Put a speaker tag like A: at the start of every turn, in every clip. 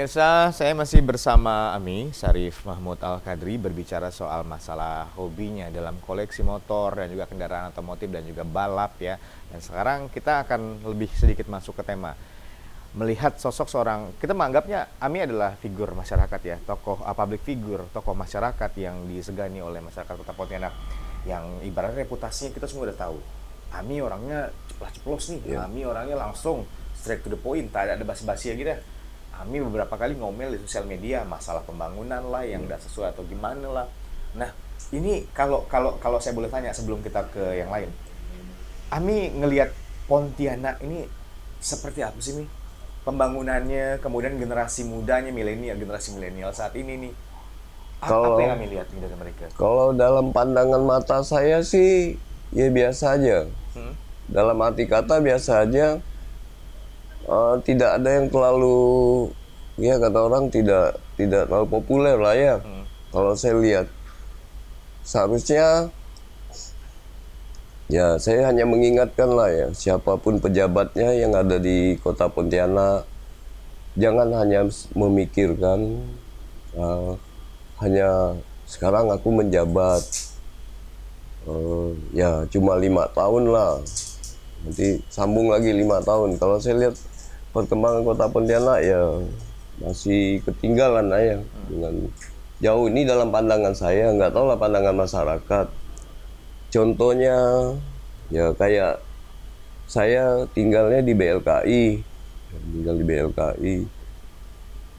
A: Pemirsa, saya masih bersama Ami Syarif Mahmud Al-Kadri berbicara soal masalah hobinya dalam koleksi motor dan juga kendaraan otomotif dan juga balap ya. Dan sekarang kita akan lebih sedikit masuk ke tema. Melihat sosok seorang, kita menganggapnya Ami adalah figur masyarakat ya, tokoh public figure, tokoh masyarakat yang disegani oleh masyarakat Kota Pontianak. Yang ibaratnya reputasinya kita semua udah tahu. Ami orangnya ceplas-ceplos nih, Ami orangnya langsung straight to the point, tak ada basa-basi ya gitu ya. Ami beberapa kali ngomel di sosial media masalah pembangunan lah yang tidak sesuai atau gimana lah. Nah, ini kalau saya boleh tanya sebelum kita ke yang lain, Ami ngelihat Pontianak ini seperti apa sih nih? Pembangunannya, kemudian generasi mudanya, generasi milenial saat ini nih. Apa yang
B: Kalau
A: Ami lihat nih dari mereka?
B: kalau dalam pandangan mata saya sih ya biasa aja.
A: Hmm?
B: Dalam arti kata biasa aja. Tidak ada yang terlalu, ya kata orang tidak terlalu populer lah ya. Kalau saya lihat seharusnya ya saya hanya mengingatkan lah ya, siapapun pejabatnya yang ada di Kota Pontianak, jangan hanya memikirkan hanya sekarang aku menjabat ya cuma 5 tahun lah, nanti sambung lagi 5 tahun. Kalau saya lihat perkembangan Kota Pontianak ya masih ketinggalan aja dengan jauh. Ini dalam pandangan saya, nggak tahu lah pandangan masyarakat. Contohnya ya kayak saya tinggalnya di BLKI.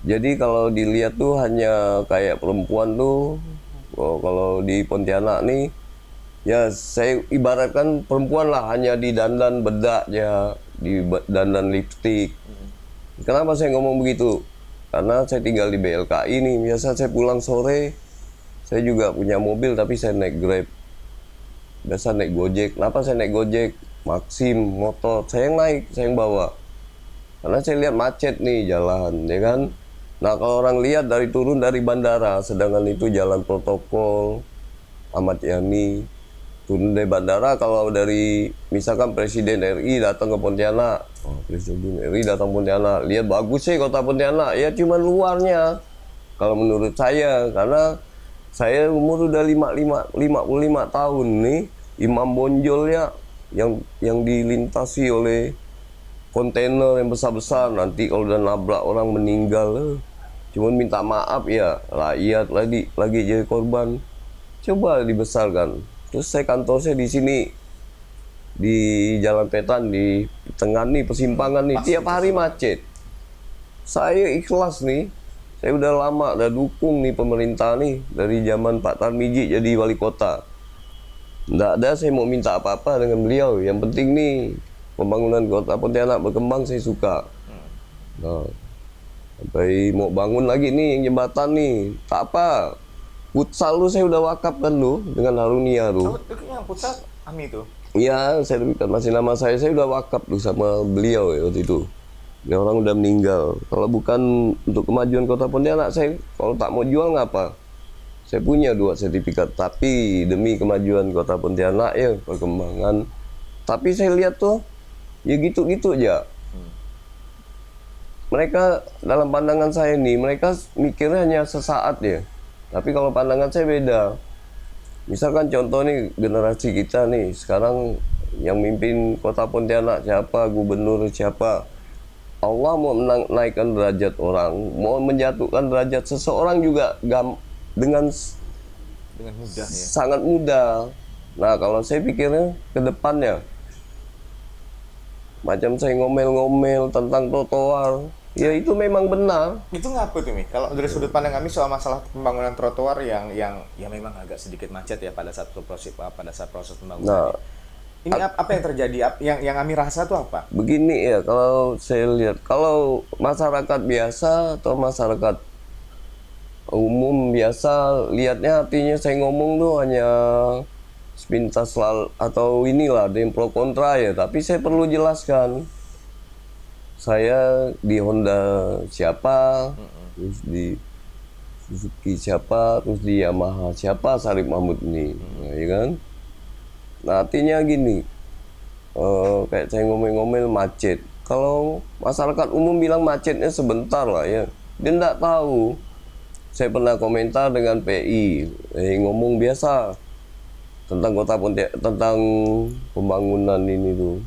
B: Jadi kalau dilihat tuh hanya kayak perempuan tuh, kalau di Pontianak nih ya saya ibaratkan perempuan lah, hanya di dandan bedak ya, di dandan lipstik. Kenapa saya ngomong begitu? Karena saya tinggal di BLKI ini, biasa saya pulang sore, saya juga punya mobil tapi saya naik Grab. Biasa naik Gojek. Kenapa saya naik Gojek? Maxim, motor, saya yang naik, saya yang bawa. Karena saya lihat macet nih jalan, ya kan? Nah kalau orang lihat dari turun dari bandara, sedangkan itu jalan protokol, Ahmad Yani, turun dari bandara, kalau dari misalkan Presiden RI datang ke Pontianak, Presiden RI datang Pontianak, lihat bagus sih Kota Pontianak, ya cuma luarnya. Kalau menurut saya, karena saya umur udah 55 tahun nih, Imam Bonjolnya yang dilintasi oleh kontainer yang besar-besar, nanti kalau udah nabrak orang meninggal, cuman minta maaf ya, rakyat lagi jadi korban. Coba dibesarkan. Terus kantor saya di sini, di Jalan Petan, di tengah nih persimpangan nih, tiap hari macet. Saya ikhlas nih, saya udah lama udah dukung nih pemerintah nih dari zaman Pak Tarmizi jadi wali kota. Nggak ada saya mau minta apa-apa dengan beliau. Yang penting nih pembangunan Kota Pontianak berkembang, saya suka. Nah, sampai mau bangun lagi nih yang jembatan nih, tak apa. Futsal lu saya udah wakafkan lu dengan Harunia lu.
A: Itu yang pusat Ami itu.
B: Iya, saya masih nama saya udah wakaf tuh sama beliau ya waktu itu. Dia orang udah meninggal. Kalau bukan untuk kemajuan Kota Pontianak, saya kalau tak mau jual ngapa? Saya punya 2 sertifikat, tapi demi kemajuan Kota Pontianak ya, perkembangan. Tapi saya lihat tuh, ya gitu-gitu aja. Mereka dalam pandangan saya nih, mereka mikirnya hanya sesaat ya. Tapi kalau pandangan saya beda. Misalkan contoh nih generasi kita nih, sekarang yang mimpin Kota Pontianak siapa, gubernur siapa. Allah mau menaikkan derajat orang, mau menjatuhkan derajat seseorang juga dengan
A: Mudah ya.
B: sangat mudah. Nah kalau saya pikirnya ke depannya, macam saya ngomel-ngomel tentang trotoar, ya itu memang benar.
A: Itu ngapa tuh Mi? Kalau dari sudut pandang kami soal masalah pembangunan trotoar yang ya memang agak sedikit macet ya pada saat proses pembangunan.
B: Nah,
A: Ini apa yang terjadi? Yang kami rasa tuh apa?
B: begini ya, kalau saya lihat, kalau masyarakat biasa atau masyarakat umum biasa lihatnya, artinya saya ngomong tuh hanya sepintas atau inilah ada yang pro kontra ya, tapi saya perlu jelaskan. Saya di Honda siapa, terus di Suzuki siapa, terus di Yamaha siapa, Syarif Mahmud ini, ya kan? Nah artinya gini, kayak saya ngomel-ngomel macet. Kalau masyarakat umum bilang macetnya sebentar lah ya. Dia nggak tahu. Saya pernah komentar dengan PI, ngomong biasa tentang kota Pontianak, tentang pembangunan ini tuh.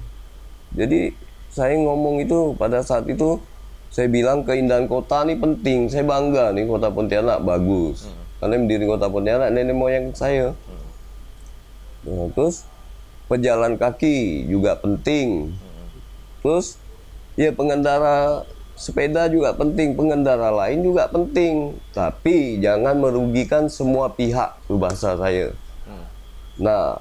B: Jadi saya ngomong itu pada saat itu, saya bilang keindahan kota ini penting. Saya bangga nih kota Pontianak bagus. Karena yang mendirikan kota Pontianak nenek moyang saya. Nah, terus pejalan kaki juga penting. Terus ya pengendara sepeda juga penting, pengendara lain juga penting. Tapi jangan merugikan semua pihak, itu bahasa saya. Nah,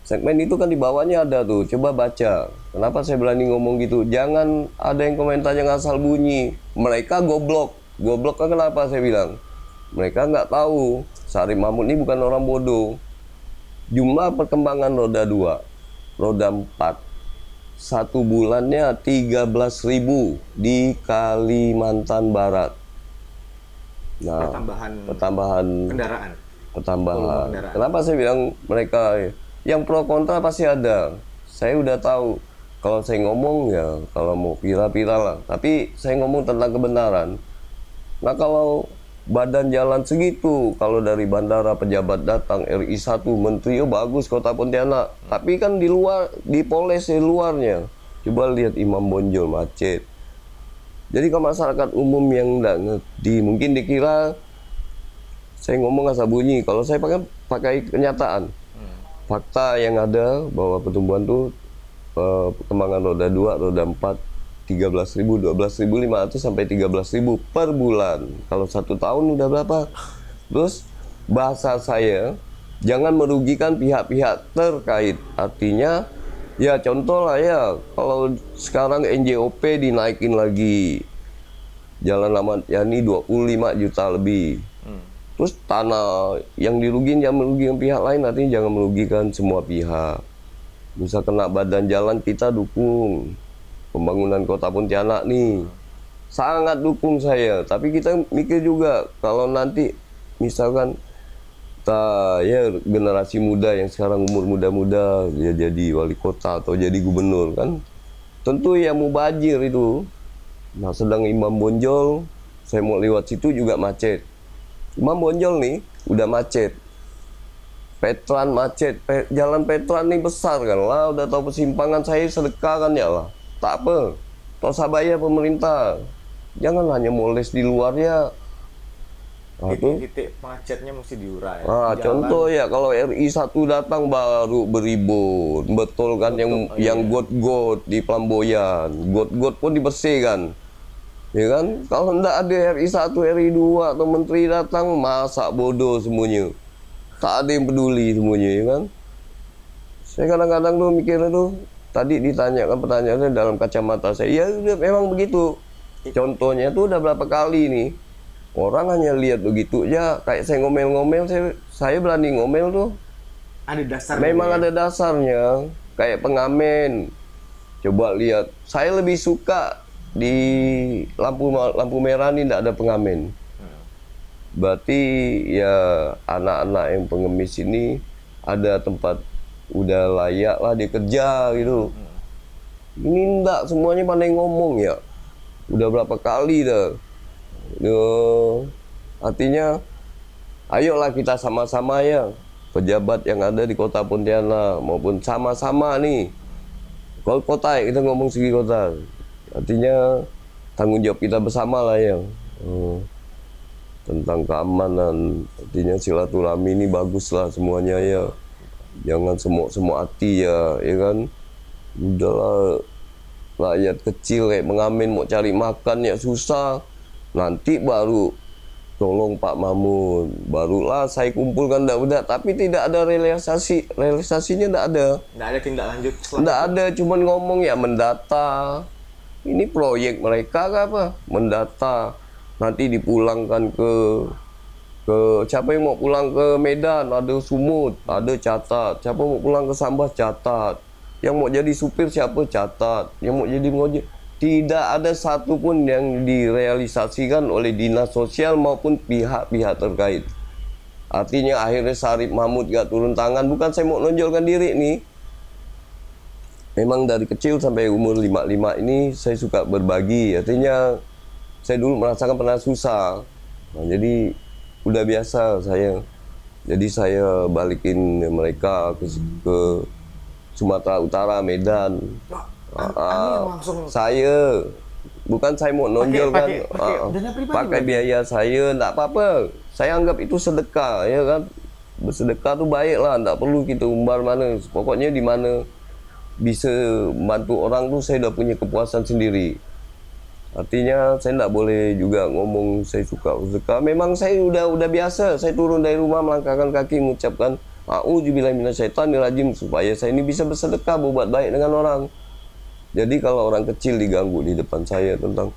B: segmen itu kan di bawahnya ada tuh, coba baca. Kenapa saya berani ngomong gitu? Jangan ada yang komentarnya ngasal bunyi. Mereka goblok. Goblok kan kenapa saya bilang? Mereka nggak tahu. Syarif Mahmud ini bukan orang bodoh. Jumlah perkembangan roda 2, roda 4, satu bulannya 13.000 di Kalimantan Barat. Nah, pertambahan
A: kendaraan.
B: Pertambahan. Kenapa saya bilang mereka yang pro kontra pasti ada. Saya udah tahu. Kalau saya ngomong ya kalau mau viral-viral lah. Tapi saya ngomong tentang kebenaran. Nah kalau badan jalan segitu, kalau dari bandara pejabat datang RI 1 menteri, oh bagus kota Pontianak. Tapi kan di luar, di Polres di luarnya. Coba lihat Imam Bonjol macet. Jadi kalau masyarakat umum yang nggak ngerti, mungkin dikira saya ngomong asal bunyi. Kalau saya pakai kenyataan, fakta yang ada bahwa pertumbuhan tuh perkembangan roda 2, roda 4, 13.000, 12.500 sampai 13.000 per bulan. Kalau 1 tahun udah berapa? Terus bahasa saya, jangan merugikan pihak-pihak terkait. Artinya, ya contoh lah ya, kalau sekarang NJOP dinaikin lagi, Jalan Ahmad Yani 25 juta lebih. Terus tanah yang dirugikan jangan merugikan pihak lain, artinya jangan merugikan semua pihak. Bisa kena badan jalan kita dukung pembangunan kota Pontianak nih, sangat dukung saya. Tapi kita mikir juga kalau nanti misalkan ya generasi muda yang sekarang umur muda-muda ya jadi wali kota atau jadi gubernur kan, tentu yang mubazir itu. Nah sedang Imam Bonjol, saya mau lewat situ juga macet. Imam Bonjol nih udah macet, Petran macet, jalan Petran nih besar kan lah, udah tahu persimpangan saya sedekah kan ya lah, tak apa, tosa bayar pemerintah, jangan hanya moles di luarnya.
A: Titik macetnya mesti diurai.
B: Nah, contoh ya kalau RI 1 datang baru beribut, betul kan, yang got-got di Pelamboyan, got-got pun dibersihkan. Ya kan, kalau enggak ada RI 1, RI 2 atau menteri datang, masa bodoh semuanya. Tak ada yang peduli semuanya, ya kan. Saya kadang-kadang tuh mikirnya tuh, tadi ditanyakan pertanyaannya dalam kacamata saya, ya udah memang begitu. Contohnya tuh udah berapa kali nih, orang hanya lihat begitu aja, kayak saya ngomel-ngomel, saya berani ngomel tuh.
A: Ada dasarnya.
B: Memang ada dasarnya, kayak pengamen. Coba lihat, saya lebih suka di lampu merah ini tidak ada pengamen. Berarti ya anak-anak yang pengemis ini ada tempat udah layak lah dia kerja gitu. Ini enggak, semuanya pandai ngomong ya. Udah berapa kali dah. Artinya ayolah kita sama-sama ya, pejabat yang ada di kota Pontianak maupun sama-sama nih. Kalau kota kita ngomong segi kota. Artinya tanggung jawab kita bersama lah ya, tentang keamanan. Artinya silaturahmi ini bagus lah semuanya ya, jangan semua hati ya, ya kan. Udahlah, rakyat kecil kayak mengamen mau cari makan ya susah. Nanti baru tolong Pak Mahmud, barulah saya kumpulkan udah, tapi tidak ada realisasinya tidak ada.
A: Nggak ada tindak lanjut.
B: Tidak ada, cuman ngomong ya mendata. Ini proyek mereka apa? Mendata. Nanti dipulangkan ke siapa yang mau pulang ke Medan, ada Sumut, ada catat. Siapa mau pulang ke Sambas, catat. Yang mau jadi supir siapa, catat. Yang mau jadi ngojek. Tidak ada satupun yang direalisasikan oleh dinas sosial maupun pihak-pihak terkait. Artinya akhirnya Syarif Mahmud gak turun tangan. Bukan saya mau nonjolkan diri nih. Memang dari kecil sampai umur 55 ini saya suka berbagi. Artinya saya dulu merasakan pernah susah. Nah, jadi udah biasa saya. Jadi saya balikin mereka ke Sumatera Utara, Medan.
A: Ami yang langsung
B: Saya bukan saya mau nonjol kan,
A: pakai dana pribadi
B: pakai
A: berarti?
B: biaya saya, enggak apa-apa. Saya anggap itu sedekah, ya kan. Bersedekah tuh baik lah, enggak perlu kita umbar mana. Pokoknya di mana bisa bantu orang tuh saya udah punya kepuasan sendiri. Artinya saya enggak boleh juga ngomong saya suka sedekah. Memang saya udah biasa, saya turun dari rumah melangkahkan kaki mengucapkan a'udzubillahi minasyaitonirrajim supaya saya ini bisa bersedekah, berbuat baik dengan orang. Jadi kalau orang kecil diganggu di depan saya tentang,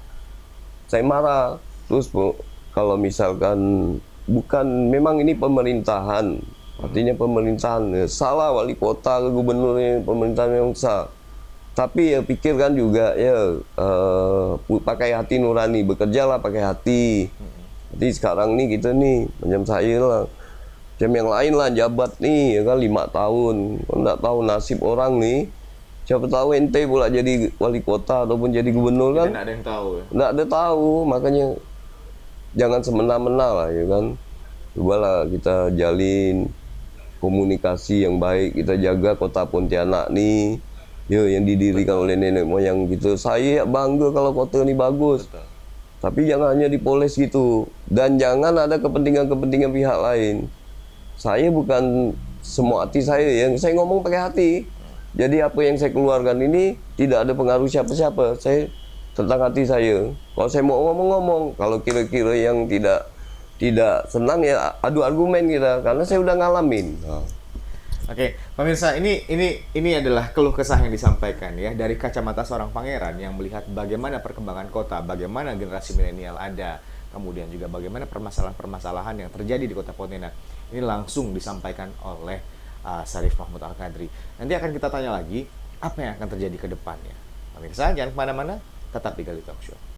B: saya marah. Terus kalau misalkan bukan, memang ini pemerintahan, artinya pemerintahan salah, wali kota, gubernurnya, pemerintahan yang sah. Tapi ya pikirkan juga ya, pakai hati nurani, bekerjalah pakai hati. Jadi sekarang nih kita nih macam saya lah, macam yang lain lah jabat nih ya kan 5 tahun, kalau nggak tahu nasib orang nih. Siapa tahu ente pula jadi wali kota ataupun jadi gubernur kan?
A: Tidak ada yang tahu ya.
B: Nggak ada tahu, makanya jangan semena-mena lah ya kan. Cobalah kita jalin komunikasi yang baik, kita jaga kota Pontianak nih, ya yang didirikan oleh nenek moyang gitu. Saya bangga kalau kota ini bagus. Tapi jangan hanya dipoles gitu, dan jangan ada kepentingan-kepentingan pihak lain. Saya bukan semua hati saya, yang saya ngomong pakai hati. Jadi apa yang saya keluarkan ini tidak ada pengaruh siapa-siapa. Saya tentang hati saya. Kalau saya mau ngomong-ngomong, kalau kira-kira yang tidak senang ya adu argumen kita, karena saya udah ngalamin.
A: Oke, pemirsa, ini adalah keluh kesah yang disampaikan ya dari kacamata seorang pangeran yang melihat bagaimana perkembangan kota, bagaimana generasi milenial ada, kemudian juga bagaimana permasalahan-permasalahan yang terjadi di Kota Pontianak. Ini langsung disampaikan oleh Syarif Mahmud Al-Qadri. Nanti akan kita tanya lagi apa yang akan terjadi ke depannya. Pemirsa, jangan kemana-mana, tetap di Gali Talk Show.